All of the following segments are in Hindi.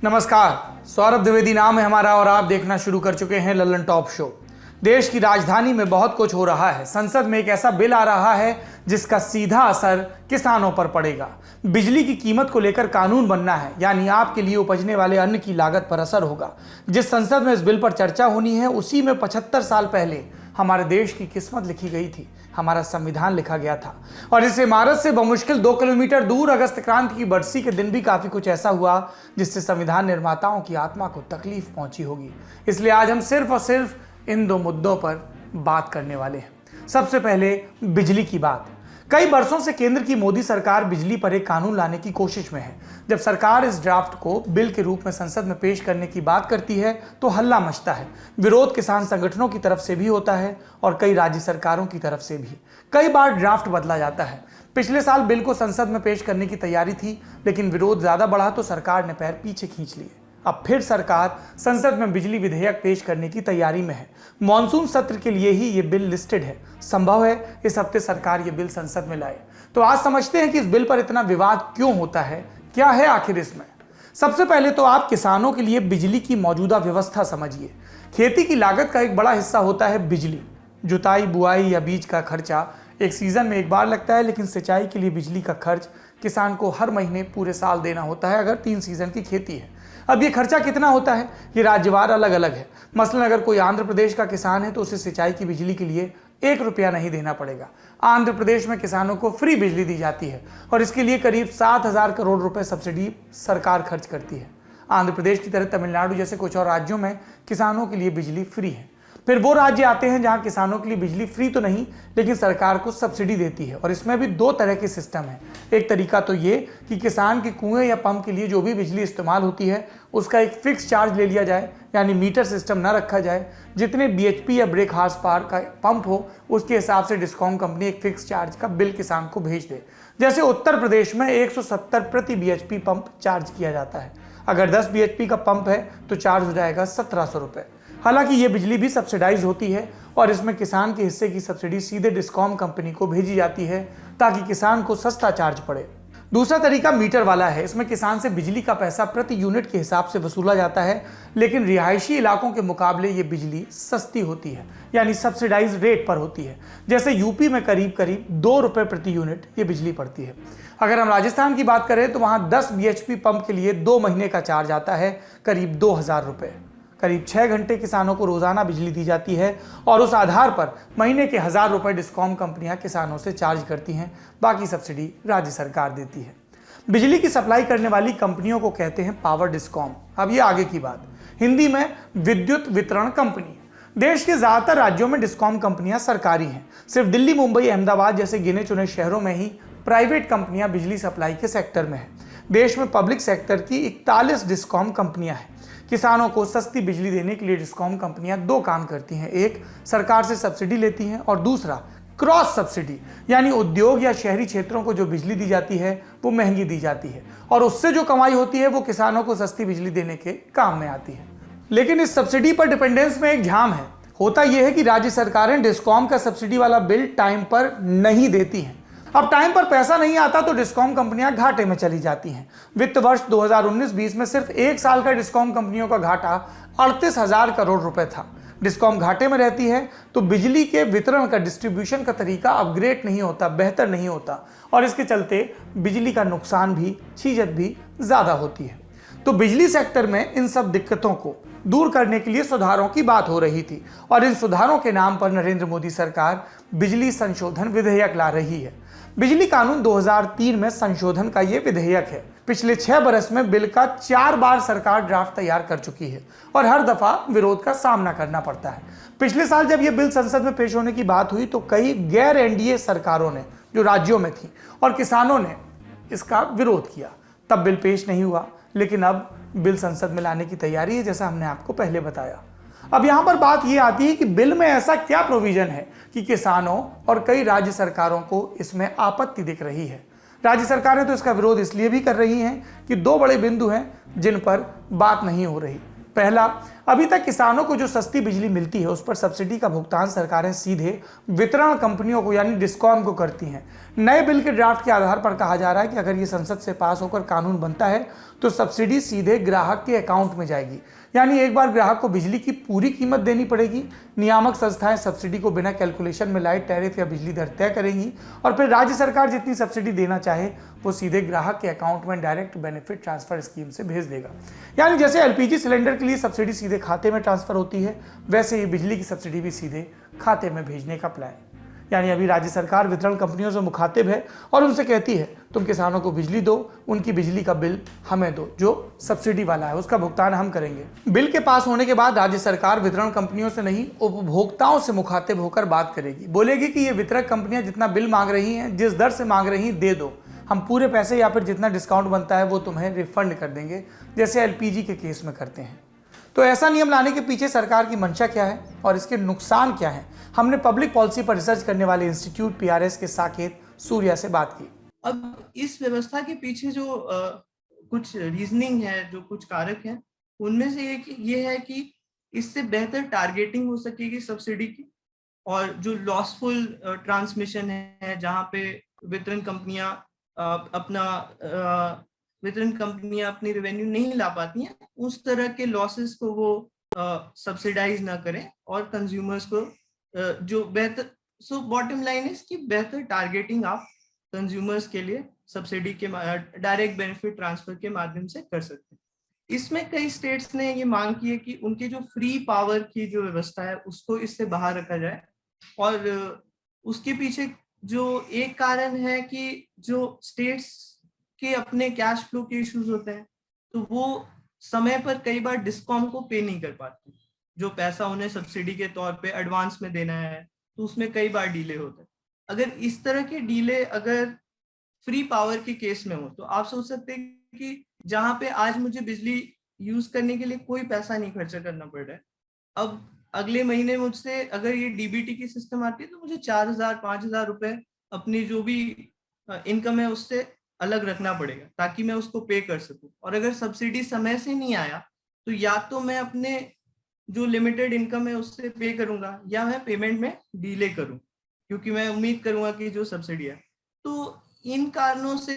नमस्कार, सौरभ द्विवेदी नाम है हमारा और आप देखना शुरू कर चुके हैं लल्लन टॉप शो। देश की राजधानी में बहुत कुछ हो रहा है। संसद में एक ऐसा बिल आ रहा है जिसका सीधा असर किसानों पर पड़ेगा। बिजली की कीमत को लेकर कानून बनना है, यानी आपके लिए उपजने वाले अन्न की लागत पर असर होगा। जिस संसद में इस बिल पर चर्चा होनी है उसी में 75 साल पहले हमारे देश की किस्मत लिखी गई थी, हमारा संविधान लिखा गया था। और इस इमारत से बमुश्किल 2 किलोमीटर दूर अगस्त क्रांति की बरसी के दिन भी काफी कुछ ऐसा हुआ जिससे संविधान निर्माताओं की आत्मा को तकलीफ पहुंची होगी। इसलिए आज हम सिर्फ और सिर्फ इन 2 मुद्दों पर बात करने वाले हैं। सबसे पहले बिजली की बात। कई वर्षों से केंद्र की मोदी सरकार बिजली पर एक कानून लाने की कोशिश में है। जब सरकार इस ड्राफ्ट को बिल के रूप में संसद में पेश करने की बात करती है तो हल्ला मचता है। विरोध किसान संगठनों की तरफ से भी होता है और कई राज्य सरकारों की तरफ से भी। कई बार ड्राफ्ट बदला जाता है। पिछले साल बिल को संसद में पेश करने की तैयारी थी, लेकिन विरोध ज्यादा बढ़ा तो सरकार ने पैर पीछे खींच लिए। अब फिर सरकार संसद में बिजली विधेयक पेश करने की तैयारी में है। मॉनसून सत्र के लिए ही ये बिल लिस्टेड है। संभव है इस हफ्ते सरकार ये बिल संसद में लाए। तो आज समझते हैं कि इस बिल पर इतना विवाद क्यों होता है, क्या है आखिर इसमें। सबसे पहले तो आप किसानों के लिए बिजली की मौजूदा व्यवस्था समझिए। खेती की लागत का एक बड़ा हिस्सा होता है बिजली। जुताई, बुआई या बीज का खर्चा एक सीजन में एक बार लगता है, लेकिन सिंचाई के लिए बिजली का खर्च किसान को हर महीने पूरे साल देना होता है अगर 3 सीजन की खेती है। अब ये खर्चा कितना होता है ये राज्यवार अलग अलग है। मसलन अगर कोई आंध्र प्रदेश का किसान है तो उसे सिंचाई की बिजली के लिए 1 रुपया नहीं देना पड़ेगा। आंध्र प्रदेश में किसानों को फ्री बिजली दी जाती है और इसके लिए करीब 7,000 करोड़ रुपए सब्सिडी सरकार खर्च करती है। आंध्र प्रदेश की तरह तमिलनाडु जैसे कुछ और राज्यों में किसानों के लिए बिजली फ्री है। फिर वो राज्य आते हैं जहां किसानों के लिए बिजली फ्री तो नहीं, लेकिन सरकार को सब्सिडी देती है। और इसमें भी 2 तरह के सिस्टम है। एक तरीका तो ये कि किसान के कुएं या पंप के लिए जो भी बिजली इस्तेमाल होती है उसका एक फिक्स चार्ज ले लिया जाए, यानी मीटर सिस्टम ना रखा जाए। जितने BHP या ब्रेक हार्स पावर का पंप हो उसके हिसाब से डिस्कॉम कंपनी एक फिक्स चार्ज का बिल किसान को भेज दे। जैसे उत्तर प्रदेश में 170 प्रति BHP पंप चार्ज किया जाता है। अगर 10 BHP का पंप है तो चार्ज हो जाएगा 1700 रुपये। हालांकि ये बिजली भी सब्सिडाइज होती है और इसमें किसान के हिस्से की सब्सिडी सीधे डिस्कॉम कंपनी को भेजी जाती है ताकि किसान को सस्ता चार्ज पड़े। दूसरा तरीका मीटर वाला है। इसमें किसान से बिजली का पैसा प्रति यूनिट के हिसाब से वसूला जाता है, लेकिन रिहायशी इलाकों के मुकाबले ये बिजली सस्ती होती है, यानी सब्सिडाइज रेट पर होती है। जैसे यूपी में करीब करीब 2 रुपये प्रति यूनिट ये बिजली पड़ती है। अगर हम राजस्थान की बात करें तो वहाँ 10 BHP पंप के लिए 2 महीने का चार्ज आता है करीब 2,000 रुपये। करीब 6 घंटे किसानों को रोजाना बिजली दी जाती है और उस आधार पर महीने के 1,000 रुपये डिस्कॉम कंपनियां किसानों से चार्ज करती हैं। बाकी सब्सिडी राज्य सरकार देती है। बिजली की सप्लाई करने वाली कंपनियों को कहते हैं पावर डिस्कॉम। अब ये आगे की बात, हिंदी में विद्युत वितरण कंपनी। देश के ज्यादातर राज्यों में डिस्कॉम कंपनियां सरकारी हैं। सिर्फ दिल्ली, मुंबई, अहमदाबाद जैसे गिने चुने शहरों में ही प्राइवेट कंपनियां बिजली सप्लाई के सेक्टर में हैं। देश में पब्लिक सेक्टर की 41 डिस्कॉम कंपनियां हैं। किसानों को सस्ती बिजली देने के लिए डिस्कॉम कंपनियां 2 काम करती हैं। एक, सरकार से सब्सिडी लेती हैं और दूसरा क्रॉस सब्सिडी, यानी उद्योग या शहरी क्षेत्रों को जो बिजली दी जाती है वो महंगी दी जाती है और उससे जो कमाई होती है वो किसानों को सस्ती बिजली देने के काम में आती है। लेकिन इस सब्सिडी पर डिपेंडेंस में एक झाम है। होता यह है कि राज्य सरकारें डिस्कॉम का सब्सिडी वाला बिल टाइम पर नहीं देती हैं। अब टाइम पर पैसा नहीं आता तो डिस्कॉम कंपनियां घाटे में चली जाती हैं। वित्त वर्ष 2019-20 में सिर्फ 1 साल का डिस्कॉम कंपनियों का घाटा 38,000 करोड़ रुपए था। डिस्कॉम घाटे में रहती है तो बिजली के वितरण का, डिस्ट्रीब्यूशन का तरीका अपग्रेड नहीं होता, बेहतर नहीं होता और इसके चलते बिजली का नुकसान भी, छीजत भी ज्यादा होती है। तो बिजली सेक्टर में इन सब दिक्कतों को दूर करने के लिए सुधारों की बात हो रही थी और इन सुधारों के नाम पर नरेंद्र मोदी सरकार बिजली संशोधन विधेयक ला रही है। बिजली कानून 2003 में संशोधन का ये विधेयक है। पिछले 6 बरस में बिल का 4 बार सरकार ड्राफ्ट तैयार कर चुकी है और हर दफा विरोध का सामना करना पड़ता है। पिछले साल जब यह बिल संसद में पेश होने की बात हुई तो कई गैर NDA सरकारों ने, जो राज्यों में थी, और किसानों ने इसका विरोध किया। तब बिल पेश नहीं हुआ, लेकिन अब बिल संसद में लाने की तैयारी है, जैसा हमने आपको पहले बताया। अब यहां पर बात यह आती है कि बिल में ऐसा क्या प्रोविजन है कि किसानों और कई राज्य सरकारों को इसमें आपत्ति दिख रही है। राज्य सरकारें तो इसका विरोध इसलिए भी कर रही हैं कि 2 बड़े बिंदु हैं जिन पर बात नहीं हो रही। पहला, अभी तक किसानों को जो सस्ती बिजली मिलती है उस पर सब्सिडी का भुगतान सरकारें सीधे वितरण कंपनियों को यानी डिस्कॉम को करती हैं। नए बिल के ड्राफ्ट के आधार पर कहा जा रहा है कि अगर ये संसद से पास होकर कानून बनता है तो सब्सिडी सीधे ग्राहक के अकाउंट में जाएगी, यानी एक बार ग्राहक को बिजली की पूरी कीमत देनी पड़ेगी। नियामक संस्थाएं सब्सिडी को बिना कैलकुलेशन में लाइट टैरिफ या बिजली दर तय करेंगी और फिर राज्य सरकार जितनी सब्सिडी देना चाहे वो सीधे ग्राहक के अकाउंट में डायरेक्ट बेनिफिट ट्रांसफर स्कीम से भेज देगा। यानी जैसे एलपीजी सिलेंडर के लिए सब्सिडी सीधे खाते में ट्रांसफर होती है, वैसे ही बिजली की सब्सिडी भी सीधे खाते में भेजने का प्लान। यानी अभी राज्य सरकार वितरण कंपनियों से मुखातिब है और उनसे कहती है तुम किसानों को बिजली दो, उनकी बिजली का बिल हमें दो, जो सब्सिडी वाला है उसका भुगतान हम करेंगे। बिल के पास होने के बाद राज्य सरकार वितरण कंपनियों से नहीं, उपभोक्ताओं से मुखातिब होकर बात करेगी। बोलेगी कि ये वितरक कंपनियां जितना बिल मांग रही हैं, जिस दर से मांग रही दे दो, हम पूरे पैसे या फिर जितना डिस्काउंट बनता है वो तुम्हें रिफंड कर देंगे, जैसे एलपीजी के केस में करते हैं। तो ऐसा नियम लाने के पीछे सरकार की मंशा क्या है और इसके नुकसान क्या हैं, हमने पब्लिक पॉलिसी पर रिसर्च करने वाले इंस्टीट्यूट पीआरएस के साकेत सूर्या से बात की। अब इस व्यवस्था के पीछे जो कुछ रीजनिंग है, जो कुछ कारक हैं, उनमें से एक ये है कि इससे बेहतर टारगेटिंग हो सकेगी सब्सिडी की, और जो लॉसफुल ट्रांसमिशन है जहाँ पे वितरण कंपनियां अपनी रेवेन्यू नहीं ला पाती हैं, उस तरह के लॉसेस को वो सब्सिडाइज ना करें और कंज्यूमर्स को जो बेहतर, सो बॉटम लाइन इज कि बेहतर टारगेटिंग आप कंज्यूमर्स के लिए सब्सिडी के डायरेक्ट बेनिफिट ट्रांसफर के माध्यम से कर सकते हैं। इसमें कई स्टेट्स ने ये मांग की है कि उनकी जो फ्री पावर की जो व्यवस्था है उसको इससे बाहर रखा जाए, और उसके पीछे जो एक कारण है कि जो स्टेट्स के अपने कैश फ्लो के इश्यूज होते हैं, तो वो समय पर कई बार डिस्कॉम को पे नहीं कर पाते। जो पैसा उन्हें सब्सिडी के तौर पे एडवांस में देना है तो उसमें कई बार डिले होता है। अगर इस तरह के डिले अगर फ्री पावर के केस में हो तो आप सोच सकते हैं कि जहां पे आज मुझे बिजली यूज करने के लिए कोई पैसा नहीं खर्चा करना पड़ रहा है, अब अगले महीने मुझसे अगर ये डीबीटी की सिस्टम आती है तो मुझे 4,000-5,000 रुपए अपनी जो भी इनकम है उससे अलग रखना पड़ेगा ताकि मैं उसको पे कर सकूं। और अगर सब्सिडी समय से नहीं आया तो या तो मैं अपने जो लिमिटेड इनकम है उससे पे करूंगा या मैं पेमेंट में डिले करूं, क्योंकि मैं उम्मीद करूंगा कि जो सब्सिडी है। तो इन कारणों से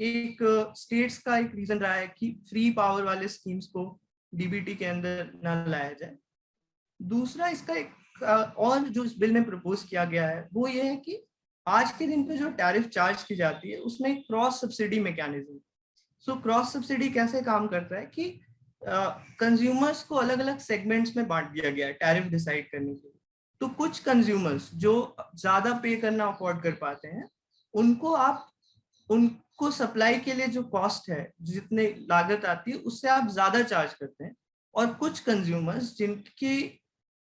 एक स्टेट्स का एक रीजन रहा है कि फ्री पावर वाले स्कीम्स को डीबीटी के अंदर न लाया जाए। दूसरा इसका एक और जो इस बिल में प्रपोज किया गया है वो ये है कि आज के दिन पे जो टैरिफ चार्ज की जाती है उसमें cross subsidy mechanism. So cross subsidy कैसे काम करता है कि कंज्यूमर्स को अलग अलग सेगमेंट्स में बांट दिया गया है टैरिफ डिसाइड करने के लिए। तो कुछ कंज्यूमर्स जो ज्यादा पे करना अफोर्ड कर पाते हैं उनको सप्लाई के लिए जो कॉस्ट है, जितने लागत आती है उससे आप ज्यादा चार्ज करते हैं, और कुछ कंज्यूमर्स जिनकी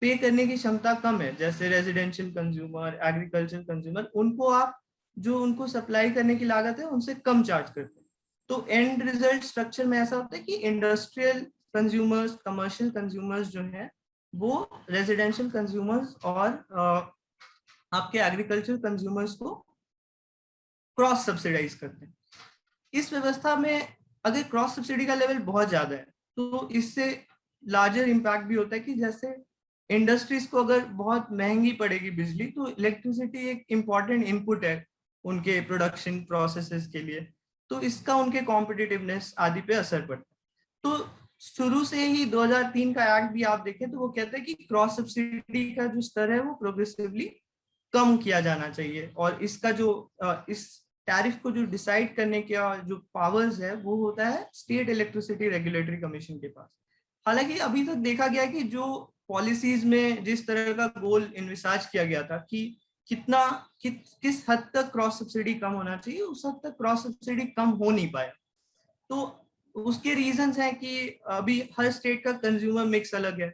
पे करने की क्षमता कम है जैसे रेजिडेंशियल कंज्यूमर, एग्रीकल्चर कंज्यूमर, उनको आप जो उनको सप्लाई करने की लागत है उनसे कम चार्ज करते हैं। तो एंड रिजल्ट स्ट्रक्चर में ऐसा होता है कि इंडस्ट्रियल कंज्यूमर्स, कमर्शियल कंज्यूमर्स जो है वो रेजिडेंशियल कंज्यूमर्स और आपके एग्रीकल्चर कंज्यूमर्स को क्रॉस सब्सिडाइज करते हैं। इस व्यवस्था में अगर क्रॉस सब्सिडी का लेवल बहुत ज्यादा है तो इससे लार्जर इम्पैक्ट भी होता है कि जैसे इंडस्ट्रीज को अगर बहुत महंगी पड़ेगी बिजली, तो इलेक्ट्रिसिटी एक इम्पॉर्टेंट इनपुट है उनके प्रोडक्शन प्रोसेसेस के लिए, तो इसका उनके कॉम्पिटिटिवनेस आदि पे असर पड़ता है। तो शुरू से ही 2003 का एक्ट भी आप देखें तो वो कहता है कि क्रॉस सब्सिडी का जो स्तर है वो प्रोग्रेसिवली कम किया जाना चाहिए, और इसका जो इस टैरिफ को जो डिसाइड करने का जो पावर्स है वो होता है स्टेट इलेक्ट्रिसिटी रेगुलेटरी कमीशन के पास। हालांकि अभी तक देखा गया कि जो पॉलिसीज में जिस तरह का गोल इन्विसाज किया गया था कि किस हद तक क्रॉस सब्सिडी कम होना चाहिए, उस हद तक क्रॉस सब्सिडी कम हो नहीं पाया। तो उसके रीजंस हैं कि अभी हर स्टेट का कंज्यूमर मिक्स अलग है।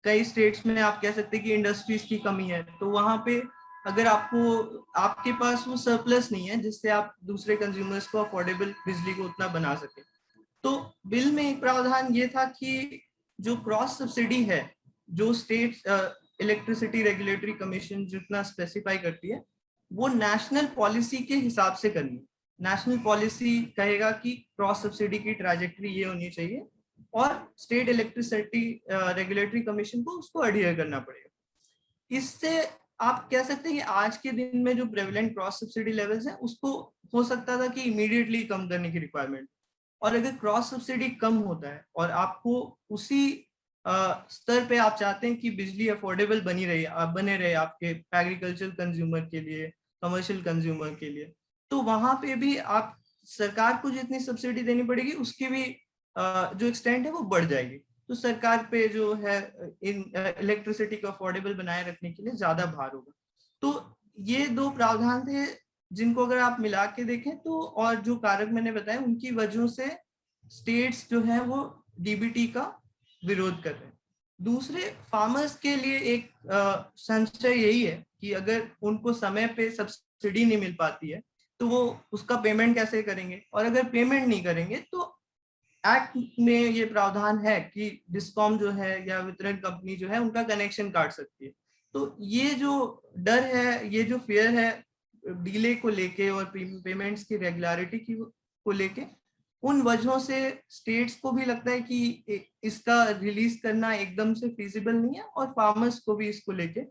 कई स्टेट्स में आप कह सकते हैं कि इंडस्ट्रीज की कमी है, तो वहां पे अगर आपके पास वो सरप्लस नहीं है जिससे आप दूसरे कंज्यूमर्स को अफोर्डेबल बिजली को उतना बना सके, तो बिल में एक प्रावधान ये था कि जो क्रॉस सब्सिडी है जो स्टेट इलेक्ट्रिसिटी रेगुलेटरी कमीशन जितना स्पेसिफाई करती है वो नेशनल पॉलिसी के हिसाब से करनी है। नेशनल पॉलिसी कहेगा कि क्रॉस सब्सिडी की ट्रैजेक्टरी ये होनी चाहिए और स्टेट इलेक्ट्रिसिटी रेगुलेटरी कमीशन को उसको अडहियर करना पड़ेगा। इससे आप कह सकते हैं कि आज के दिन में जो प्रेवलेंट क्रॉस सब्सिडी लेवल्स हैं उसको हो सकता था कि इमीडिएटली कम करने की रिक्वायरमेंट, और अगर क्रॉस सब्सिडी कम होता है और आपको उसी स्तर पे आप चाहते हैं कि बिजली अफोर्डेबल बने रहे आपके एग्रीकल्चर कंज्यूमर के लिए, कमर्शियल कंज्यूमर के लिए, तो वहां पे भी आप सरकार को जितनी सब्सिडी देनी पड़ेगी उसकी भी जो एक्सटेंट है वो बढ़ जाएगी। तो सरकार पे जो है इन इलेक्ट्रिसिटी को अफोर्डेबल बनाए रखने के लिए ज्यादा भार होगा। तो ये दो प्रावधान थे जिनको अगर आप मिला के देखें तो, और जो कारक मैंने बताया उनकी वजहों से स्टेट्स जो है वो डीबीटी का विरोध कर रहे हैं। दूसरे, फार्मर्स के लिए एक संशय यही है कि अगर उनको समय पे सब्सिडी नहीं मिल पाती है तो वो उसका पेमेंट कैसे करेंगे, और अगर पेमेंट नहीं करेंगे तो एक्ट में ये प्रावधान है कि डिस्कॉम जो है या वितरण कंपनी जो है उनका कनेक्शन काट सकती है। तो ये जो डर है, ये जो फियर है डीले को लेके और पेमेंट्स की रेगुलरिटी को लेके, उन वजहों से स्टेट्स को भी लगता है कि इसका रिलीज करना एकदम से फीजिबल नहीं है, और फार्मर्स को भी इसको लेके।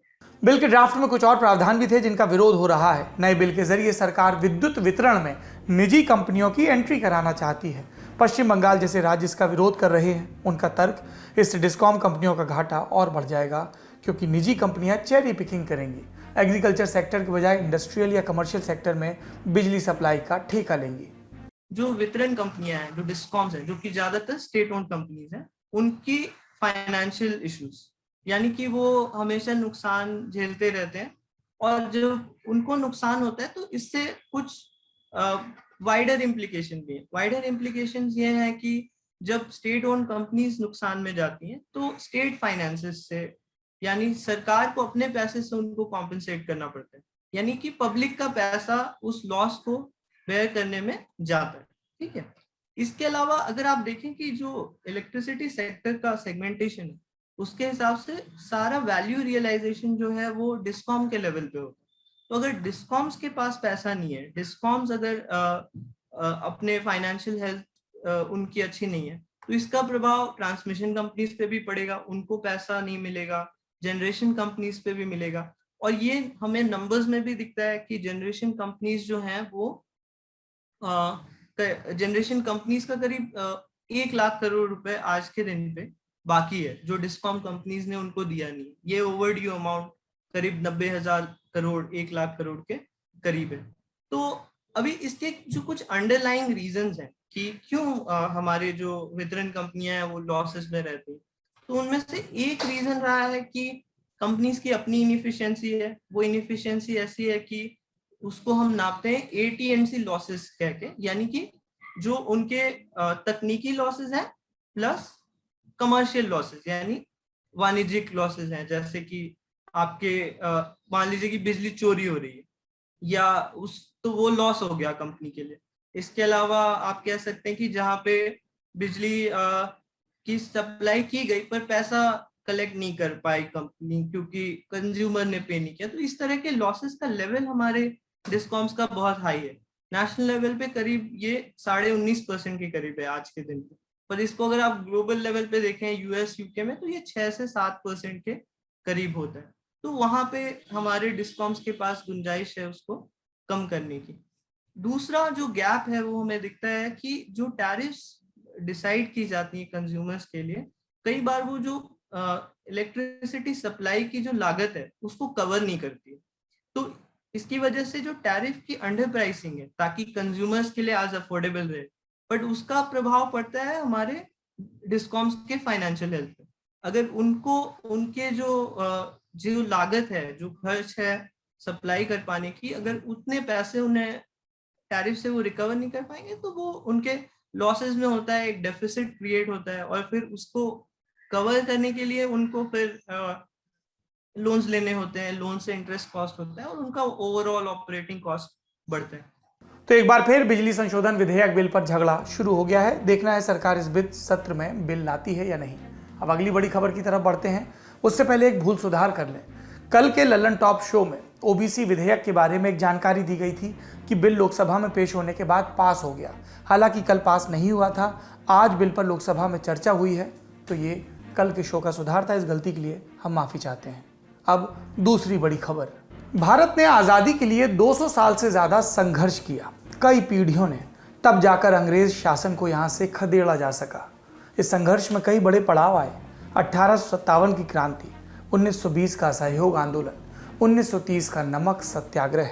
बिल के ड्राफ्ट में कुछ और प्रावधान भी थे जिनका विरोध हो रहा है। नए बिल के जरिए सरकार विद्युत वितरण में निजी कंपनियों की एंट्री कराना चाहती है। पश्चिम बंगाल जैसे राज्य इसका विरोध कर रहे हैं। उनका तर्क, इससे डिस्कॉम कंपनियों का घाटा और बढ़ जाएगा क्योंकि निजी कंपनियां चेरी पिकिंग करेंगी, एग्रीकल्चर सेक्टर के बजाय इंडस्ट्रियल या कमर्शियल सेक्टर में बिजली सप्लाई का ठेका लेंगी। जो वितरण कंपनियां हैं, जो डिस्कॉम्स हैं, जो कि ज्यादातर स्टेट ओन्ड कंपनीज हैं, उनकी फाइनेंशियल इश्यूज, यानी कि वो हमेशा नुकसान झेलते रहते हैं, और जब उनको नुकसान होता है तो इससे कुछ वाइडर इम्प्लीकेशन भी है। वाइडर इम्प्लीकेशन ये है कि जब स्टेट ओन्ड कंपनीज नुकसान में जाती हैं तो स्टेट फाइनेंसेस से, यानी सरकार को अपने पैसे से उनको कॉम्पेंसेट करना पड़ता है, यानी कि पब्लिक का पैसा उस लॉस को बेयर करने में जाता है। ठीक है। इसके अलावा अगर आप देखें कि जो इलेक्ट्रिसिटी सेक्टर का सेगमेंटेशन है उसके हिसाब से सारा वैल्यू रियलाइजेशन जो है वो डिस्कॉम के लेवल पे होता है। तो अगर डिस्कॉम्स के पास पैसा नहीं है, डिस्कॉम्स अगर अपने फाइनेंशियल हेल्थ उनकी अच्छी नहीं है, तो इसका प्रभाव ट्रांसमिशन कंपनीज पे भी पड़ेगा, उनको पैसा नहीं मिलेगा, जनरेशन कंपनीज पे भी मिलेगा। और ये हमें नंबर्स में भी दिखता है कि जनरेशन कंपनीज जो हैं वो जनरेशन कंपनीज का करीब 1 लाख करोड़ रुपए आज के दिन पे बाकी है जो डिस्कॉम कंपनीज ने उनको दिया नहीं। ये ओवरड्यू अमाउंट करीब 90,000 करोड़ 1 लाख करोड़ के करीब है। तो अभी इसके जो कुछ अंडरलाइंग रीजंस हैं कि क्यों हमारे जो वितरण कंपनियां हैं वो लॉसेस में रहती हैं, तो उनमें से एक रीजन रहा है कि कंपनीज की अपनी इनएफिशिएंसी है। वो इनएफिशिएंसी ऐसी है कि उसको हम नापते हैं AT&C लॉसेस कह के, यानी कि जो उनके तकनीकी लॉसेस हैं प्लस कमर्शियल लॉसेस, यानी वाणिज्यिक लॉसेस हैं, जैसे कि आपके मान लीजिए कि बिजली चोरी हो रही है या तो वो लॉस हो गया कंपनी के लिए। इसके अलावा आप कह सकते हैं कि जहाँ पे बिजली की सप्लाई की गई पर पैसा कलेक्ट नहीं कर पाई कंपनी क्योंकि कंज्यूमर ने पे नहीं किया। तो इस तरह के लॉसेस का लेवल हमारे डिस्कॉम्स का बहुत हाई है। नेशनल लेवल पे करीब ये 19.5% के करीब है आज के दिन पे, पर इसको अगर आप ग्लोबल लेवल पे देखें US UK में तो ये 6 से 7% के करीब होता है। तो वहां पे हमारे डिस्कॉम्स के पास गुंजाइश है उसको कम करने की। दूसरा जो गैप है वो हमें दिखता है कि जो टैरिफ्स डिसाइड की जाती है कंज्यूमर्स के लिए, कई बार वो जो इलेक्ट्रिसिटी सप्लाई की जो लागत है उसको कवर नहीं करती है। तो इसकी वजह से जो टैरिफ की अंडर प्राइसिंग है ताकि कंज्यूमर्स के लिए आज अफोर्डेबल रहे, बट उसका प्रभाव पड़ता है हमारे डिस्कॉम्स के फाइनेंशियल हेल्थ पे। अगर उनको उनके जो लागत है, जो खर्च है सप्लाई कर पाने की, अगर उतने पैसे उन्हें टैरिफ से वो रिकवर नहीं कर पाएंगे तो वो उनके लॉसेस में होता है, एक डेफिसिट क्रिएट होता है, और फिर उसको कवर करने के लिए उनको फिर लोन्स लेने होते हैं, लोन से इंटरेस्ट कॉस्ट होता है और उनका ओवरऑल ऑपरेटिंग कॉस्ट बढ़ता है। तो एक बार फिर बिजली संशोधन विधेयक बिल पर झगड़ा शुरू हो गया है। देखना है सरकार इस वित्त सत्र में बिल लाती है या नहीं। अब अगली बड़ी खबर की तरफ बढ़ते हैं, उससे पहले एक भूल सुधार कर लें। कल के लल्लन टॉप शो में ओबीसी विधेयक के बारे में एक जानकारी दी गई थी कि बिल लोकसभा में पेश होने के बाद पास हो गया। हालांकि कल पास नहीं हुआ था। आज बिल पर लोकसभा में चर्चा हुई है, तो ये कल के शो का सुधार था। इस गलती के लिए हम माफी चाहते हैं। अब दूसरी बड़ी खबर, भारत ने आज़ादी के लिए 200 साल से ज़्यादा संघर्ष किया, कई पीढ़ियों ने, तब जाकर अंग्रेज शासन को यहाँ से खदेड़ा जा सका। इस संघर्ष में कई बड़े पड़ाव आए। 1857 की क्रांति, 1920 का असहयोग आंदोलन, 1930 का नमक सत्याग्रह।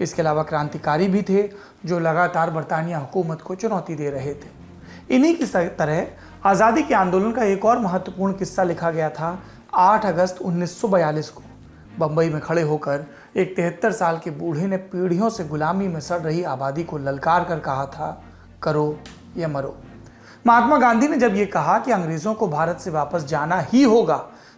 इसके अलावा क्रांतिकारी भी थे जो लगातार बरतानिया हुकूमत को चुनौती दे रहे थे। इन्हीं की तरह आज़ादी के आंदोलन का एक और महत्वपूर्ण किस्सा लिखा गया था 8 अगस्त 1942 को। बंबई में खड़े होकर एक 73 साल के बूढ़े ने पीढ़ियों से गुलामी में सड़ रही आबादी को ललकार कर कहा था, करो या मरो। महात्मा गांधी ने जब ये कहा कि अंग्रेजों को भारत से वापस जाना ही होगा,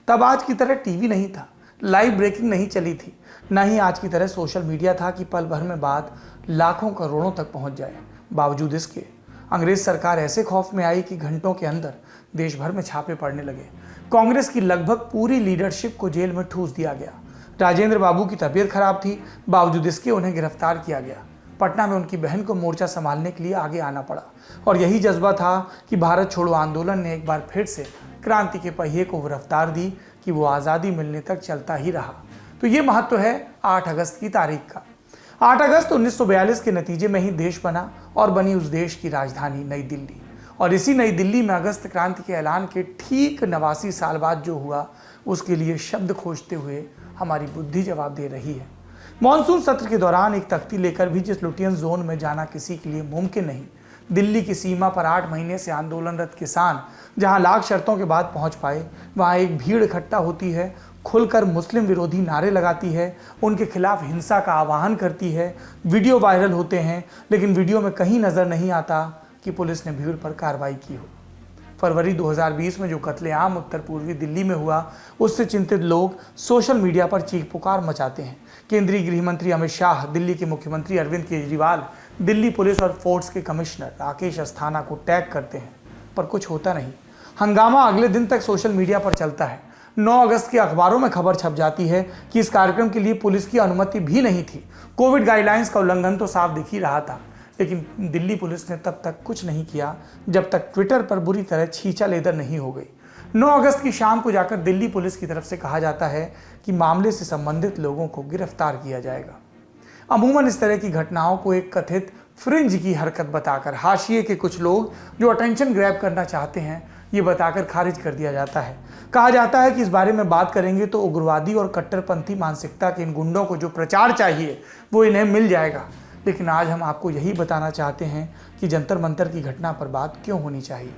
तब आज की तरह टीवी नहीं था, लाइव ब्रेकिंग नहीं चली थी, न ही आज की तरह सोशल मीडिया था कि पल भर में बात लाखों करोड़ों तक पहुंच जाए। बावजूद इसके अंग्रेज सरकार ऐसे खौफ में आई कि घंटों के अंदर देश भर में छापे पड़ने लगे। कांग्रेस की लगभग पूरी लीडरशिप को जेल में ठूस दिया गया। राजेंद्र बाबू की तबीयत खराब थी, बावजूद इसके उन्हें गिरफ्तार किया गया। पटना में उनकी बहन को मोर्चा संभालने के लिए आगे आना पड़ा, और यही जज्बा था कि भारत छोड़ो आंदोलन ने एक बार फिर से क्रांति के पहिए को रफ्तार दी कि वो आज़ादी मिलने तक चलता ही रहा। तो ये महत्व है 8 अगस्त की तारीख का। 8 अगस्त 1942 के नतीजे में ही देश बना और बनी उस देश की राजधानी नई दिल्ली। और इसी नई दिल्ली में अगस्त क्रांति के ऐलान के ठीक 89 साल बाद जो हुआ, उसके लिए शब्द खोजते हुए हमारी बुद्धि जवाब दे रही है। मॉनसून सत्र के दौरान एक तख्ती लेकर भी जिस लुटियन जोन में जाना किसी के लिए मुमकिन नहीं, दिल्ली की सीमा पर 8 महीने से आंदोलनरत किसान जहां लाख शर्तों के बाद पहुंच पाए, वहां एक भीड़ इकट्ठा होती है, खुलकर मुस्लिम विरोधी नारे लगाती है, उनके खिलाफ हिंसा का आह्वान करती है, वीडियो वायरल होते हैं, लेकिन वीडियो में कहीं नजर नहीं आता कि पुलिस ने भीड़ पर कार्रवाई की हो। फरवरी 2020 में जो कत्लेआम उत्तर पूर्वी दिल्ली में हुआ, उससे चिंतित लोग सोशल मीडिया पर चीख पुकार मचाते हैं। केंद्रीय गृह मंत्री अमित शाह, दिल्ली के मुख्यमंत्री अरविंद केजरीवाल, दिल्ली पुलिस और फोर्ट्स के कमिश्नर राकेश अस्थाना को टैग करते हैं, पर कुछ होता नहीं। हंगामा अगले दिन तक सोशल मीडिया पर चलता है। 9 अगस्त के अखबारों में खबर छप जाती है कि इस कार्यक्रम के लिए पुलिस की अनुमति भी नहीं थी। कोविड गाइडलाइंस का उल्लंघन तो साफ दिख ही रहा था, लेकिन दिल्ली पुलिस ने तब तक कुछ नहीं किया जब तक ट्विटर पर बुरी तरह छींचा लेदर नहीं हो गई। 9 अगस्त की शाम को जाकर दिल्ली पुलिस की तरफ से कहा जाता है कि मामले से संबंधित लोगों को गिरफ्तार किया जाएगा। अमूमन इस तरह की घटनाओं को एक कथित फ्रिंज की हरकत बताकर हाशिए के कुछ लोग जो अटेंशन ग्रैब करना चाहते हैं, ये बताकर खारिज कर दिया जाता है। कहा जाता है कि इस बारे में बात करेंगे तो उग्रवादी और कट्टरपंथी मानसिकता के इन गुंडों को जो प्रचार चाहिए वो इन्हें मिल जाएगा। लेकिन आज हम आपको यही बताना चाहते हैं कि जंतर मंतर की घटना पर बात क्यों होनी चाहिए।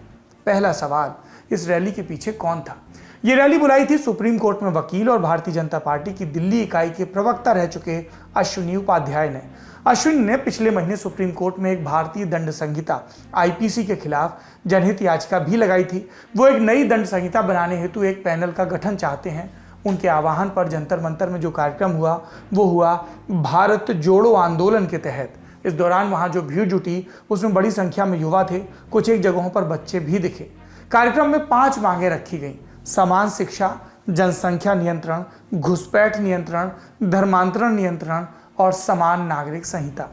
पहला सवाल, इस रैली के पीछे कौन था? ये रैली बुलाई थी सुप्रीम कोर्ट में वकील और भारतीय जनता पार्टी की दिल्ली इकाई के प्रवक्ता रह चुके अश्विनी उपाध्याय ने। अश्विनी ने पिछले महीने सुप्रीम कोर्ट में एक भारतीय दंड संहिता आईपीसी के खिलाफ जनहित याचिका भी लगाई थी। वो एक नई दंड संहिता बनाने हेतु एक पैनल का गठन चाहते हैं। उनके आह्वान पर जंतर मंतर में जो कार्यक्रम हुआ वो हुआ भारत जोड़ो आंदोलन के तहत। इस दौरान वहां जो भीड़ जुटी उसमें बड़ी संख्या में युवा थे, कुछ एक जगहों पर बच्चे भी दिखे। कार्यक्रम में 5 मांगें रखी गईं: समान शिक्षा, जनसंख्या नियंत्रण, घुसपैठ नियंत्रण, धर्मांतरण नियंत्रण और समान नागरिक संहिता।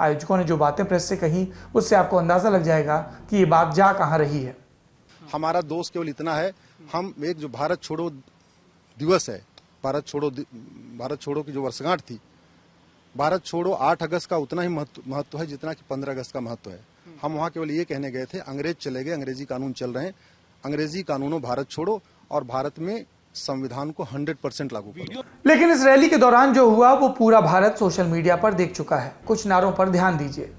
आयोजकों ने जो बातें प्रेस से कही उससे आपको अंदाजा लग जाएगा कि ये बात जा कहां रही है। हमारा दोष केवल इतना है, हम एक जो भारत छोड़ो दिवस है, भारत छोड़ो की जो वर्षगांठ थी, भारत छोड़ो 8 अगस्त का उतना ही महत्व है जितना कि 15 अगस्त का महत्व है। हम वहां केवल ये कहने गए थे, अंग्रेज चले गए, अंग्रेजी कानून चल रहे हैं, अंग्रेजी कानूनों भारत छोड़ो और भारत में संविधान को 100% लागू करो। लेकिन इस रैली के दौरान जो हुआ वो पूरा भारत सोशल मीडिया पर देख चुका है। कुछ नारों पर ध्यान दीजिए।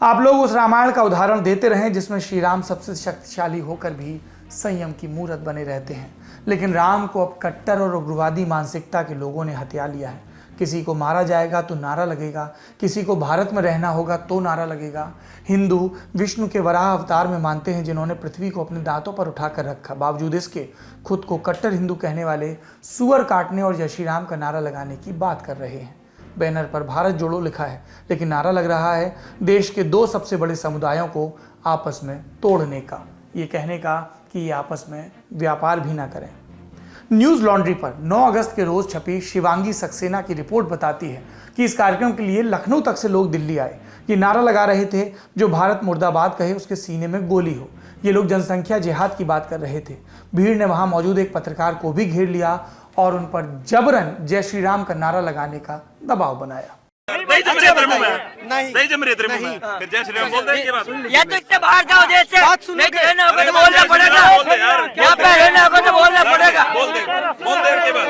आप लोग उस रामायण का उदाहरण देते रहें जिसमें श्री राम सबसे शक्तिशाली होकर भी संयम की मूरत बने रहते हैं, लेकिन राम को अब कट्टर और उग्रवादी मानसिकता के लोगों ने हथिया लिया है। किसी को मारा जाएगा तो नारा लगेगा, किसी को भारत में रहना होगा तो नारा लगेगा। हिंदू विष्णु के वराह अवतार में मानते हैं जिन्होंने पृथ्वी को अपने दांतों पर उठाकर रखा। बावजूद इसके खुद को कट्टर हिंदू कहने वाले सुअर काटने और जय श्री राम का नारा लगाने की बात कर रहे हैं। बैनर पर भारत जोड़ो लिखा है, लेकिन नारा लग रहा है देश के दो सबसे बड़े समुदायों को आपस में तोड़ने का, ये कहने का कि ये आपस में व्यापार भी ना करें। न्यूज लॉन्ड्री पर 9 अगस्त के रोज छपी शिवांगी सक्सेना की रिपोर्ट बताती है कि इस कार्यक्रम के लिए लखनऊ तक से लोग दिल्ली आए। ये नारा लगा रहे थे, जो भारत मुर्दाबाद कहे उसके सीने में गोली हो। ये लोग जनसंख्या जिहाद की बात कर रहे थे। भीड़ ने वहां मौजूद एक पत्रकार को भी घेर लिया और उन पर जबरन जय श्री राम का नारा लगाने का दबाव बनाया। नहीं जम रही तेरे मुंह में फिर जय श्री राम बोल दे। या तो इससे बाहर जाओ देश से, नहीं तो रहना होगा तो बोलना पड़ेगा। यहाँ पे रहना होगा तो बोलना पड़ेगा। बोल दे के बाद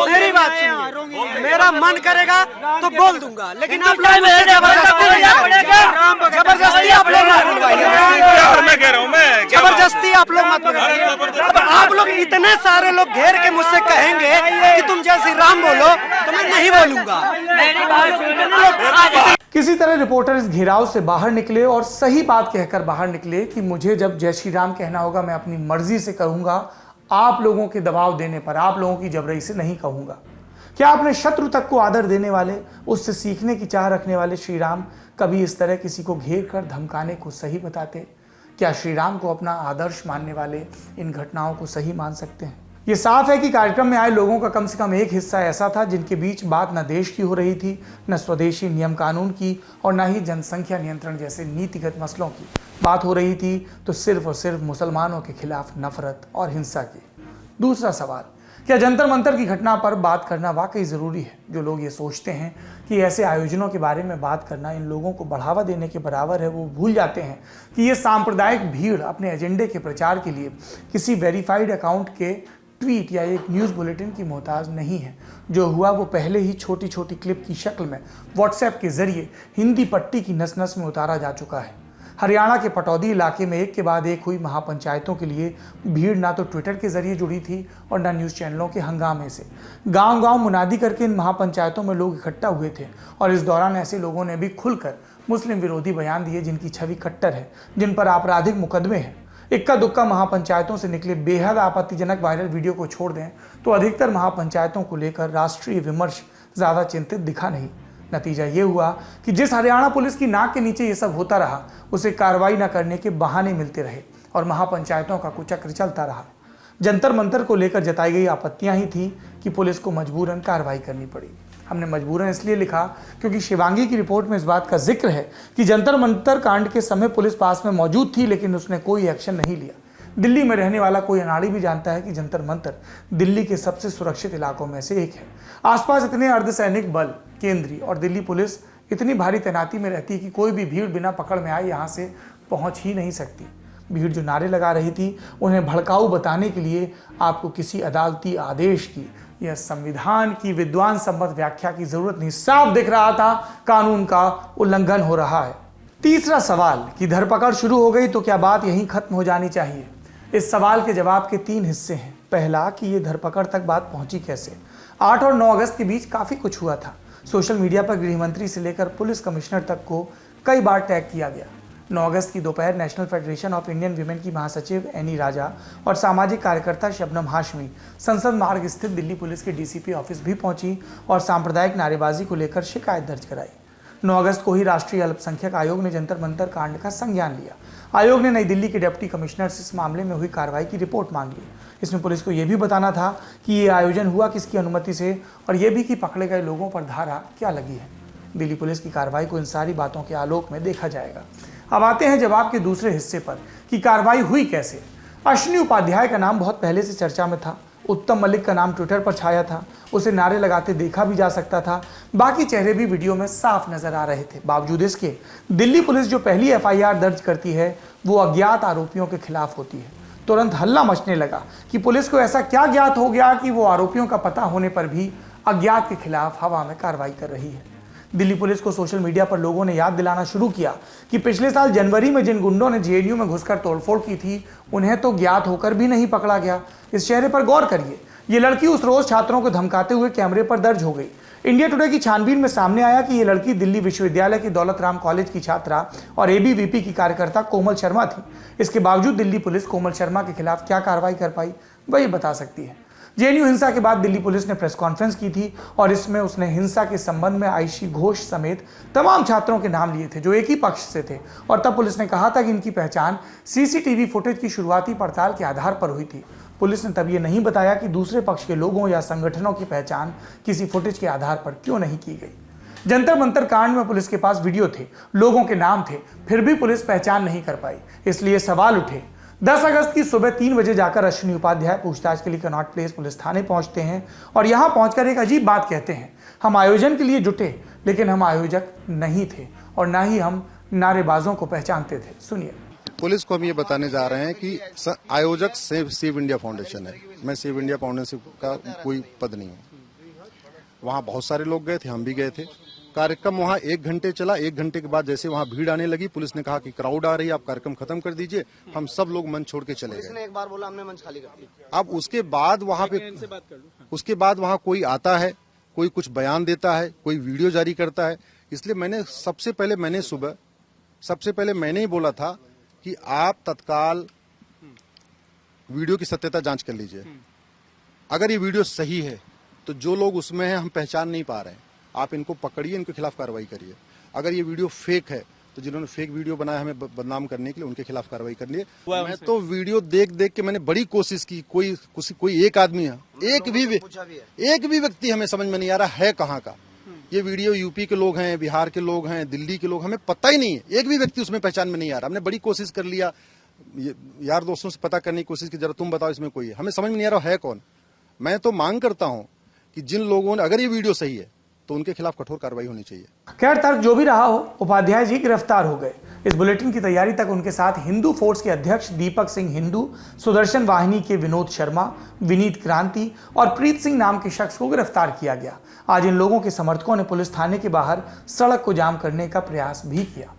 मेरी बात सुनिए, मेरा मन करेगा तो बोल दूंगा, लेकिन आप लोग जबरदस्ती आप लोग मत बुलवाइए। मैं कह रहा हूँ, मैं जबरदस्ती आप लोग मत बुलवाइए। अब आप लोग इतने सारे लोग घेर के मुझसे कहेंगे कि तुम जय श्री राम बोलो, तो मैं नहीं बोलूंगा। किसी तरह रिपोर्टर इस घेराव से बाहर निकले और सही बात कहकर बाहर निकले कि मुझे जब जय श्री राम कहना होगा मैं अपनी मर्जी से करूंगा, आप लोगों के दबाव देने पर, आप लोगों की जबरई से नहीं कहूंगा। क्या अपने शत्रु तक को आदर देने वाले, उससे सीखने की चाह रखने वाले श्री राम कभी इस तरह किसी को घेर कर धमकाने को सही बताते? क्या श्री राम को अपना आदर्श मानने वाले इन घटनाओं को सही मान सकते हैं? ये साफ है कि कार्यक्रम में आए लोगों का कम से कम एक हिस्सा ऐसा था जिनके बीच बात न देश की हो रही थी, न स्वदेशी नियम कानून की, और न ही जनसंख्या नियंत्रण जैसे नीतिगत मसलों की। बात हो रही थी तो सिर्फ और सिर्फ मुसलमानों के खिलाफ नफरत और हिंसा की। दूसरा सवाल, क्या जंतर मंतर की घटना पर बात करना वाकई ज़रूरी है? जो लोग ये सोचते हैं कि ऐसे आयोजनों के बारे में बात करना इन लोगों को बढ़ावा देने के बराबर है, वो भूल जाते हैं कि ये सांप्रदायिक भीड़ अपने एजेंडे के प्रचार के लिए किसी वेरीफाइड अकाउंट के ट्वीट या एक न्यूज़ बुलेटिन की मोहताज नहीं है। जो हुआ वो पहले ही छोटी छोटी क्लिप की शक्ल में व्हाट्सएप के जरिए हिंदी पट्टी की नस नस में उतारा जा चुका है। हरियाणा के पटौदी इलाके में एक के बाद एक हुई महापंचायतों के लिए भीड़ ना तो ट्विटर के जरिए जुड़ी थी और ना न्यूज़ चैनलों के हंगामे से। गांव गांव मुनादी करके इन महापंचायतों में लोग इकट्ठा हुए थे और इस दौरान ऐसे लोगों ने भी खुलकर मुस्लिम विरोधी बयान दिए जिनकी छवि कट्टर है, जिन पर आपराधिक मुकदमे हैं। इक्का दुक्का महापंचायतों से निकले बेहद आपत्तिजनक वायरल वीडियो को छोड़ दें तो अधिकतर महापंचायतों को लेकर राष्ट्रीय विमर्श ज़्यादा चिंतित दिखा नहीं। नतीजा ये हुआ कि जिस हरियाणा पुलिस की नाक के नीचे ये सब होता रहा, उसे कार्रवाई न करने के बहाने मिलते रहे और महापंचायतों का कुचक्र चलता रहा। जंतर मंतर को लेकर जताई गई आपत्तियां ही थी कि पुलिस को मजबूरन कार्रवाई करनी पड़ी। हमने मजबूरन इसलिए लिखा क्योंकि शिवांगी की रिपोर्ट में इस बात का जिक्र है कि जंतर मंतर कांड के समय पुलिस पास में मौजूद थी, लेकिन उसने कोई एक्शन नहीं लिया। दिल्ली में रहने वाला कोई अनाड़ी भी जानता है कि जंतर मंतर दिल्ली के सबसे सुरक्षित इलाकों में से एक है। आसपास इतने अर्धसैनिक बल, केंद्रीय और दिल्ली पुलिस इतनी भारी तैनाती में रहती है कि कोई भी भीड़ बिना पकड़ में आए यहाँ से पहुँच ही नहीं सकती। भीड़ जो नारे लगा रही थी, उन्हें भड़काऊ बताने के लिए आपको किसी अदालती आदेश की या संविधान की विद्वान सम्मत व्याख्या की जरूरत नहीं। साफ दिख रहा था कानून का उल्लंघन हो रहा है। तीसरा सवाल कि धरपकड़ शुरू हो गई तो क्या बात यहीं खत्म हो जानी चाहिए? इस सवाल के जवाब के 3 हिस्से हैं। पहला कि ये धरपकड़ तक बात पहुंची कैसे। 8 और 9 अगस्त के बीच काफ़ी कुछ हुआ था। सोशल मीडिया पर गृह मंत्री से लेकर पुलिस कमिश्नर तक को कई बार टैग किया गया। 9 अगस्त की दोपहर national federation of Indian women की महासचिव एनी राजा और सामाजिक कार्यकर्ता शबनम हाशमी संसद मार्ग स्थित दिल्ली पुलिस के डीसीपी ऑफिस भी पहुंची और सांप्रदायिक नारेबाजी को लेकर शिकायत दर्ज कराई। 9 अगस्त को ही राष्ट्रीय अल्पसंख्यक आयोग ने जंतर मंतर कांड का संज्ञान लिया। आयोग ने नई दिल्ली के डिप्टी कमिश्नर से इस मामले में हुई कार्रवाई की रिपोर्ट मांग ली। इसमें पुलिस को यह भी बताना था कि ये आयोजन हुआ किसकी अनुमति से और ये भी कि पकड़े गए लोगों पर धारा क्या लगी है। दिल्ली पुलिस की कार्रवाई को इन सारी बातों के आलोक में देखा जाएगा। अब आते हैं जवाब के दूसरे हिस्से पर कि कार्रवाई हुई कैसे। अश्विनी उपाध्याय का नाम बहुत पहले से चर्चा में था। उत्तम मलिक का नाम ट्विटर पर छाया था। उसे नारे लगाते देखा भी जा सकता था। बाकी चेहरे भी वीडियो में साफ नजर आ रहे थे। बावजूद इसके दिल्ली पुलिस जो पहली एफआईआर दर्ज करती है वो अज्ञात आरोपियों के खिलाफ होती है। तुरंत हल्ला मचने लगा कि पुलिस को ऐसा क्या ज्ञात हो गया कि वो आरोपियों का पता होने पर भी अज्ञात के खिलाफ हवा में कार्रवाई कर रही है। दिल्ली पुलिस को सोशल मीडिया पर लोगों ने याद दिलाना शुरू किया कि पिछले साल जनवरी में जिन गुंडों ने जेएनयू में घुसकर तोड़फोड़ की थी उन्हें तो ज्ञात होकर भी नहीं पकड़ा गया। इस चेहरे पर गौर करिए, ये लड़की उस रोज छात्रों को धमकाते हुए कैमरे पर दर्ज हो गई। इंडिया टुडे की छानबीन में सामने आया कि ये लड़की दिल्ली विश्वविद्यालय की दौलत राम कॉलेज की छात्रा और एबीवीपी की कार्यकर्ता कोमल शर्मा थी। इसके बावजूद दिल्ली पुलिस कोमल शर्मा के खिलाफ क्या कार्रवाई कर पाई, वही बता सकती है। जेएनयू हिंसा के बाद दिल्ली पुलिस ने प्रेस कॉन्फ्रेंस की थी और इसमें उसने हिंसा के संबंध में आयशी घोष समेत तमाम छात्रों के नाम लिए थे जो एक ही पक्ष से थे, और तब पुलिस ने कहा था कि इनकी पहचान सीसीटीवी फुटेज की शुरुआती पड़ताल के आधार पर हुई थी। पुलिस ने तब ये नहीं बताया कि दूसरे पक्ष के लोगों या संगठनों की पहचान किसी फुटेज के आधार पर क्यों नहीं की गई। जंतर मंतर कांड में पुलिस के पास वीडियो थे, लोगों के नाम थे, फिर भी पुलिस पहचान नहीं कर पाई। इसलिए सवाल उठे। 10 अगस्त की सुबह 3 बजे जाकर अश्विनी उपाध्याय पूछताछ के लिए कनॉट प्लेस पुलिस थाने पहुंचते हैं और यहां पहुंचकर एक अजीब बात कहते हैं, हम आयोजन के लिए जुटे लेकिन हम आयोजक नहीं थे और ना ही हम नारेबाजों को पहचानते थे। सुनिए। पुलिस को हम ये बताने जा रहे हैं कि आयोजक सेव इंडिया फाउंडेशन है। मैं सेव इंडिया फाउंडेशन का कोई पद नहीं है। वहाँ बहुत सारे लोग गए थे, हम भी गए थे। कार्यक्रम वहाँ 1 घंटे चला। 1 घंटे के बाद जैसे वहाँ भीड़ आने लगी, पुलिस ने कहा कि क्राउड आ रही है, आप कार्यक्रम खत्म कर दीजिए। हम सब लोग मंच छोड़ के चले गए। पुलिस ने एक बार बोला हमने मंच खाली कर दिया। अब उसके बाद वहाँ कोई आता है, कोई कुछ बयान देता है, कोई वीडियो जारी करता है। इसलिए सबसे पहले मैंने ही बोला था कि आप तत्काल वीडियो की सत्यता जांच कर लीजिए। अगर ये वीडियो सही है तो जो लोग उसमें हैं हम पहचान नहीं पा रहे हैं, आप इनको पकड़िए, इनके खिलाफ कार्रवाई करिए। अगर ये वीडियो फेक है तो जिन्होंने फेक वीडियो बनाया हमें बदनाम करने के लिए, उनके खिलाफ कार्रवाई करनी है। मैं तो वीडियो देख के मैंने बड़ी कोशिश की, कोई एक आदमी है, एक भी व्यक्ति हमें समझ में नहीं आ रहा है कहाँ का। ये वीडियो यूपी के लोग हैं, बिहार के लोग हैं, दिल्ली के लोग, हमें पता ही नहीं है। एक भी व्यक्ति उसमें पहचान में नहीं आ रहा। हमने बड़ी कोशिश कर लिया, यार दोस्तों से पता करने की कोशिश की, जरा तुम बताओ इसमें कोई है, हमें समझ में नहीं आ रहा है कौन। मैं तो मांग करता हूं कि जिन लोगों ने, अगर ये वीडियो सही है तो उनके खिलाफ कठोर कार्रवाई होनी चाहिए। खैर, तर्क जो भी रहा हो, उपाध्याय जी गिरफ्तार हो गए। इस बुलेटिन की तैयारी तक उनके साथ हिंदू फोर्स के अध्यक्ष दीपक सिंह हिंदू, सुदर्शन वाहिनी के विनोद शर्मा, विनीत क्रांति और प्रीत सिंह नाम के शख्स को गिरफ्तार किया गया। आज इन लोगों के समर्थकों ने पुलिस थाने के बाहर सड़क को जाम करने का प्रयास भी किया।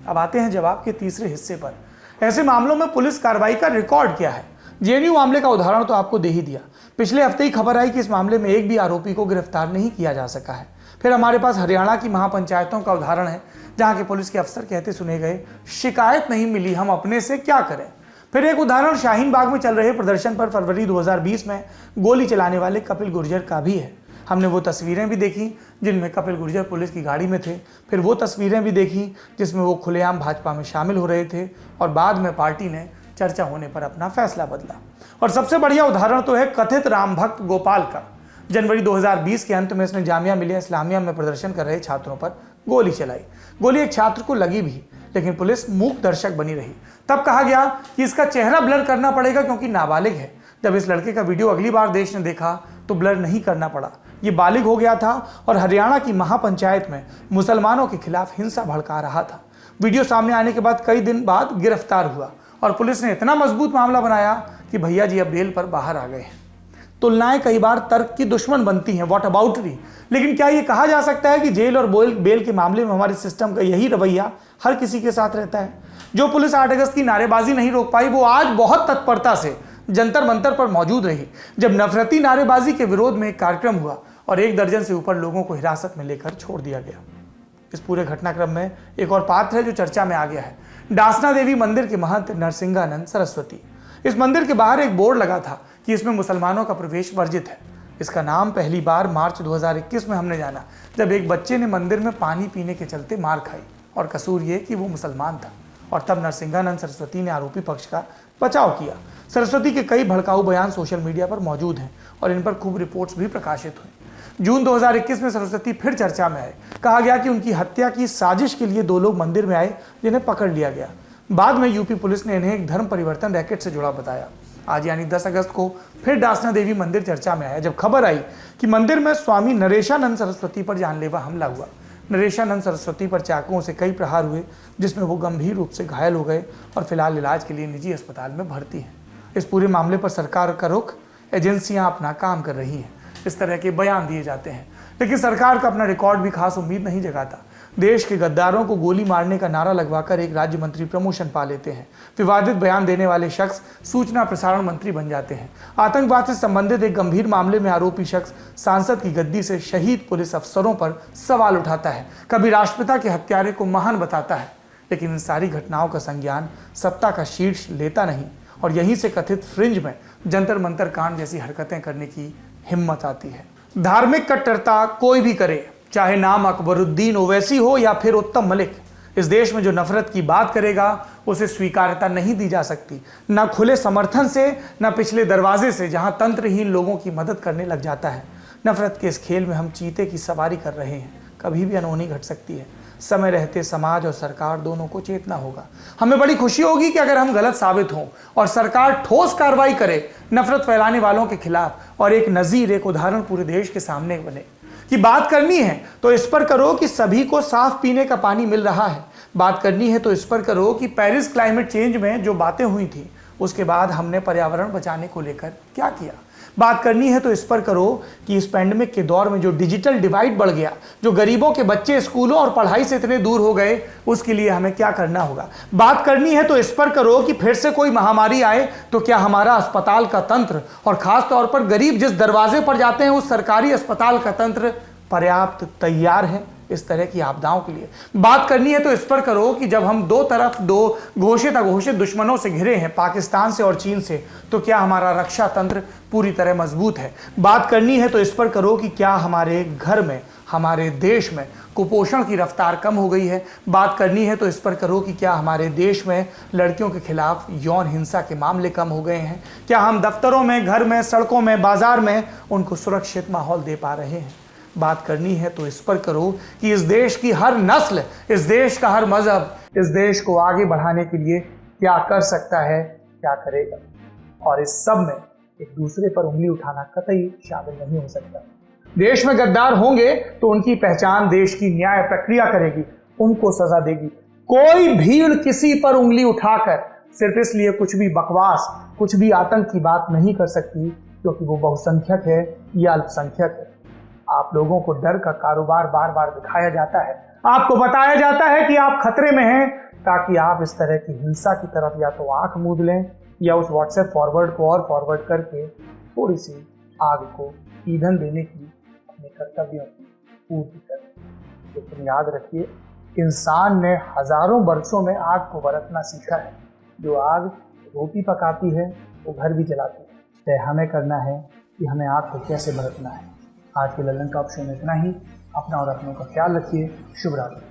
अब आते हैं जवाब के तीसरे हिस्से पर। ऐसे मामलों में पुलिस कार्रवाई का रिकॉर्ड क्या है। जेएनयू मामले का उदाहरण तो आपको दे ही दिया। पिछले हफ्ते ही खबर आई कि इस मामले में एक भी आरोपी को गिरफ्तार नहीं किया जा सका है। फिर हमारे पास हरियाणा की महापंचायतों का उदाहरण है, जहां के पुलिस के अफसर कहते सुने गए, शिकायत नहीं मिली, हम अपने से क्या करें। फिर एक उदाहरण शाहीन बाग में चल रहे प्रदर्शन पर फरवरी 2020 में गोली चलाने वाले कपिल गुर्जर का भी है। हमने वो तस्वीरें भी देखी जिनमें कपिल गुर्जर पुलिस की गाड़ी में थे, फिर वो तस्वीरें भी देखी जिसमें वो खुलेआम भाजपा में शामिल हो रहे थे, और बाद में पार्टी ने चर्चा होने पर अपना फैसला बदला। और सबसे बढ़िया उदाहरण तो है कथित राम भक्त गोपाल का। जनवरी 2020 के अंत में इसने जामिया मिलिया इस्लामिया में प्रदर्शन कर रहे छात्रों पर गोली चलाई। गोली एक छात्र को लगी भी, लेकिन पुलिस मूक दर्शक बनी रही। तब कहा गया कि इसका चेहरा ब्लर करना पड़ेगा क्योंकि नाबालिग है। जब इस लड़के का वीडियो अगली बार देश ने देखा तो ब्लर नहीं करना पड़ा, ये बालिग हो गया था और हरियाणा की महापंचायत में मुसलमानों के खिलाफ हिंसा भड़का रहा था। वीडियो सामने आने के बाद कई दिन बाद गिरफ्तार हुआ और पुलिस ने इतना मजबूत मामला बनाया कि भैया जी अब बेल पर बाहर आ गए हैं। तुलनाएं कई बार तर्क की दुश्मन बनती हैं, व्हाट अबाउटरी। लेकिन क्या यह कहा जा सकता है कि जेल और बेल के मामले में हमारे सिस्टम का यही रवैया हर किसी के साथ रहता है? जो पुलिस 8 अगस्त की नारेबाजी नहीं रोक पाई, वो आज बहुत तत्परता से जंतर मंतर पर मौजूद रही, जब नफरती नारेबाजी के विरोध में एक कार्यक्रम हुआ और 1 दर्जन से ऊपर लोगों को हिरासत में लेकर छोड़ दिया गया। इस पूरे घटनाक्रम में एक और पात्र है जो चर्चा में आ गया है, डासना देवी मंदिर के महंत नरसिंहानंद सरस्वती। इस मंदिर के बाहर एक बोर्ड लगा था कि इसमें मुसलमानों का प्रवेश वर्जित है। इसका नाम पहली बार मार्च 2021 में हमने जाना, जब एक बच्चे ने मंदिर में पानी पीने के चलते मार खाई, और कसूर ये कि वो मुसलमान था। और तब नरसिंहानंद सरस्वती ने आरोपी पक्ष का बचाव किया। सरस्वती के कई भड़काऊ बयान सोशल मीडिया पर मौजूद हैं और इन पर खूब रिपोर्ट्स भी प्रकाशित हुई। जून 2021 में सरस्वती फिर चर्चा में आए। कहा गया कि उनकी हत्या की साजिश के लिए 2 लोग मंदिर में आए जिन्हें पकड़ लिया गया। बाद में यूपी पुलिस ने इन्हें एक धर्म परिवर्तन रैकेट से जुड़ा बताया। आज यानी 10 अगस्त को फिर डासना देवी मंदिर चर्चा में आया, जब खबर आई कि मंदिर में स्वामी नरेशानंद सरस्वती पर जानलेवा हमला हुआ। नरेशानंद सरस्वती पर चाकुओं से कई प्रहार हुए, जिसमें वो गंभीर रूप से घायल हो गए और फिलहाल इलाज के लिए निजी अस्पताल में भर्ती हैं। इस पूरे मामले पर सरकार का रुख, एजेंसियां अपना काम कर रही हैं, इस तरह के बयान दिए जाते हैं, लेकिन सरकार का अपना रिकॉर्ड भी खास उम्मीद नहीं जगाता। देश के गद्दारों को गोली मारने का नारा लगवाकर एक राज्य मंत्री प्रमोशन पा लेते हैं। विवादित बयान देने वाले शख्स सूचना प्रसारण मंत्री बन जाते हैं। आतंकवाद से संबंधित एक गंभीर मामले में आरोपी शख्स सांसद की गद्दी से शहीद पुलिस अफसरों पर सवाल उठाता है, कभी राष्ट्रपिता के हत्यारे को महान बताता है। लेकिन इन सारी घटनाओं का संज्ञान सत्ता का शीर्ष लेता नहीं और यहीं से कथित फ्रिंज में जंतर मंतर कांड जैसी हरकतें करने की हिम्मत आती है। धार्मिक कट्टरता कोई भी करे, चाहे नाम अकबरुद्दीन ओवैसी हो या फिर उत्तम मलिक, इस देश में जो नफरत की बात करेगा उसे स्वीकार्यता नहीं दी जा सकती, न खुले समर्थन से न पिछले दरवाजे से जहां तंत्रहीन लोगों की मदद करने लग जाता है। नफरत के इस खेल में हम चीते की सवारी कर रहे हैं, कभी भी अनहोनी घट सकती है। समय रहते समाज और सरकार दोनों को चेतना होगा। हमें बड़ी खुशी होगी कि अगर हम गलत साबित हों और सरकार ठोस कार्रवाई करे नफरत फैलाने वालों के खिलाफ और एक नजीर, एक उदाहरण पूरे देश के सामने बने। कि बात करनी है तो इस पर करो कि सभी को साफ पीने का पानी मिल रहा है। बात करनी है तो इस पर करो कि पेरिस क्लाइमेट चेंज में जो बातें हुई थी उसके बाद हमने पर्यावरण बचाने को लेकर क्या किया। बात करनी है तो इस पर करो कि इस पैंडेमिक के दौर में जो डिजिटल डिवाइड बढ़ गया, जो गरीबों के बच्चे स्कूलों और पढ़ाई से इतने दूर हो गए, उसके लिए हमें क्या करना होगा। बात करनी है तो इस पर करो कि फिर से कोई महामारी आए तो क्या हमारा अस्पताल का तंत्र और खास तौर पर गरीब जिस दरवाजे पर जाते हैं उस सरकारी अस्पताल का तंत्र पर्याप्त तैयार है इस तरह की आपदाओं के लिए। बात करनी है तो इस पर करो कि जब हम दो तरफ दो घोषित अघोषित दुश्मनों से घिरे हैं, पाकिस्तान से और चीन से, तो क्या हमारा रक्षा तंत्र पूरी तरह मजबूत है। बात करनी है तो इस पर करो कि क्या हमारे घर में, हमारे देश में कुपोषण की रफ्तार कम हो गई है। बात करनी है तो इस पर करो कि क्या हमारे देश में लड़कियों के खिलाफ यौन हिंसा के मामले कम हो गए हैं। क्या हम दफ्तरों में, घर में, सड़कों में, बाजार में उनको सुरक्षित माहौल दे पा रहे हैं। बात करनी है तो इस पर करो कि इस देश की हर नस्ल, इस देश का हर मजहब इस देश को आगे बढ़ाने के लिए क्या कर सकता है, क्या करेगा। और इस सब में एक दूसरे पर उंगली उठाना कतई शामिल नहीं हो सकता। देश में गद्दार होंगे तो उनकी पहचान देश की न्याय प्रक्रिया करेगी, उनको सजा देगी। कोई भीड़ किसी पर उंगली उठाकर सिर्फ इसलिए कुछ भी बकवास, कुछ भी आतंक की बात नहीं कर सकती क्योंकि वो बहुसंख्यक है या अल्पसंख्यक है। आप लोगों को डर का कारोबार बार बार दिखाया जाता है, आपको बताया जाता है कि आप खतरे में हैं, ताकि आप इस तरह की हिंसा की तरफ या तो आंख मूंद लें या उस व्हाट्सएप फॉरवर्ड को और फॉरवर्ड करके थोड़ी सी आग को ईंधन देने की अपने कर्तव्यों की पूर्ति करें। लेकिन याद रखिए, इंसान ने हजारों वर्षों में आग को बरतना सीखा है। जो आग रोटी पकाती है वो घर भी जलाती है। तय हमें करना है कि हमें आग को कैसे बरतना है। आज के लल्लन टॉप शो में इतना ही। अपना और अपनों का ख्याल रखिए। शुभ रात्रि।